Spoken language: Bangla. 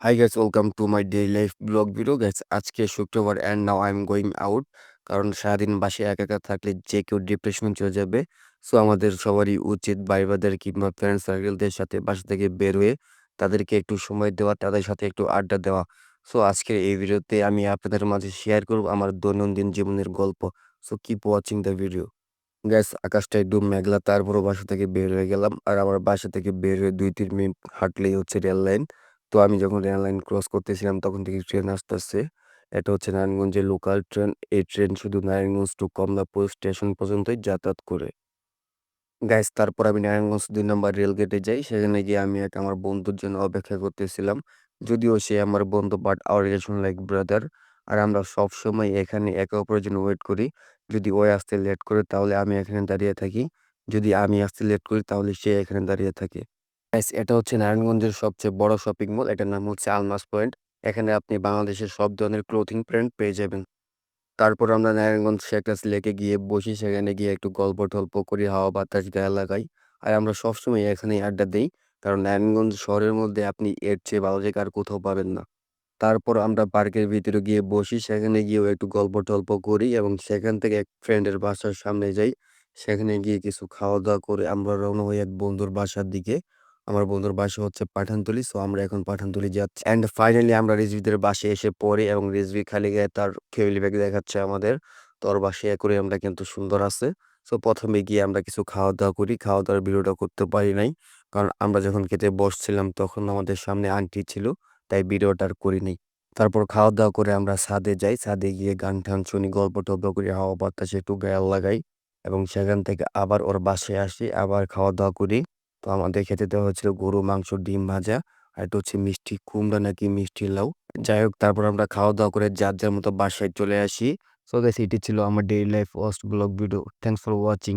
Hi guys, welcome to my daily life blog video guys. আজকে শুক্রবার and now I'm going out কারণ সারাদিন বাসায় একা একা থাকলে যে কেউ ডিপ্রেশন চলে যাবে। সো আমাদের সবারই উচিত ভাই-ব্রাদার কিংবা ফ্রেন্ড সার্কেলদের সাথে বাসা থেকে বের হয়ে তাদেরকে একটু সময় দেওয়া, তাদের সাথে একটু আড্ডা দেওয়া। সো আজকের এই ভিডিওতে আমি আপনাদের মাঝে শেয়ার করব আমার দৈনন্দিন জীবনের গল্প। So keep watching the video. Gas আকাশটা একটু মেঘলা তারপরও বাসা থেকে বের হয়ে গেলাম আর আমার বাসা থেকে বের হয়ে ২-৩ মিনিট হাঁটলেই হচ্ছে রেল লাইন। তো আমি যখন রেল লাইন ক্রস করতেছিলাম তখন থেকে ট্রেন আসতেছে। এটা হচ্ছে নারায়ণগঞ্জের লোকাল ট্রেন। এই ট্রেন শুধু নারায়ণগঞ্জ টু কমলাপুর স্টেশন পর্যন্তই যাতায়াত করে। গাইস তারপর আমি নারায়ণগঞ্জ ২ নম্বর রেলগেটে যাই। সেখানে গিয়ে আমি আমার বন্ধুর জন্য অপেক্ষা করতেছিলাম। যদিও সে আমার বন্ধু but our relation like brother. আর আমরা সবসময় এখানে একে অপরের জন্য ওয়েট করি। যদি ও আসতে লেট করে তাহলে আমি এখানে দাঁড়িয়ে থাকি। যদি আমি আসতে লেট করি তাহলে সে এখানে দাঁড়িয়ে থাকে। গাইস এটা হচ্ছে নারায়ণগঞ্জের সবচেয়ে বড় শপিং মল। এটার নাম হচ্ছে আলমাস পয়েন্ট। এখানে আপনি বাংলাদেশের সব ধরনের ক্লোথিং ব্র্যান্ড পেয়ে যাবেন। তারপর আমরা নারায়ণগঞ্জ শেখরাজ লেকে গিয়ে বসি। সেখানে গিয়ে একটু গল্প-টল্প করি, হাওয়া বাতাস গায়ে লাগাই। আর আমরা সবসময় এখানেই আড্ডা দেই। কারণ নারায়ণগঞ্জ শহরের মধ্যে আপনি এর চেয়ে ভালো জায়গা আর কোথাও পাবেন না। তারপর আমরা পার্কের ভিতরে গিয়ে বসি। সেখানে গিয়েও একটু গল্প-টল্প করি এবং সেখান থেকে এক ফ্রেন্ডের বাসার সামনে যাই। সেখানে গিয়ে কিছু খাওয়া-দাওয়া করে আমরা রওনা হই এক বন্ধুর বাসার দিকে। আমার বন্ধুর বাসা হচ্ছে পাঠানতলী। সো আমরা এখন পাঠানতলী যাচ্ছি। অ্যান্ড ফাইনালি আমরা রিজভীদের বাসায় এসে পড়ি এবং রিজভী খালি গায়ে তার ফ্যামিলি ব্যাগ দেখাচ্ছে আমাদের। তো ওর বাসায় অ্যাকোয়ারিয়ামটা কিন্তু সুন্দর আছে। সো ১ম এ গিয়ে আমরা কিছু খাওয়া-দাওয়া করি। খাওয়া-দাওয়ার ভিডিওটা করতে পারি নাই। কারণ আমরা যখন খেতে বসছিলাম তখন আমাদের সামনে আন্টি ছিল। তাই ভিডিওটা আর করি নাই। তারপর খাওয়া-দাওয়া করে আমরা ছাদে যাই। ছাদে গিয়ে গান-টান শুনি, গল্প-টল্প করি, হাওয়া বাতাসে একটু গায়ে লাগাই এবং সেখান থেকে আবার ওর বাসায় আসি, আবার খাওয়া-দাওয়া করি। তো আমাদের খেতে দেওয়া হয়েছিল গরুর মাংস, ডিম ভাজা আর এটা হচ্ছে মিষ্টি কুমড়া নাকি মিষ্টি লাউ। যাই হোক তারপর আমরা খাওয়া-দাওয়া করে যার যার মতো বাসায় চলে আসি। সো গাইস এটি ছিল আমার ডেইলি লাইফ ওয়াস্ট vlog video. Thanks for watching.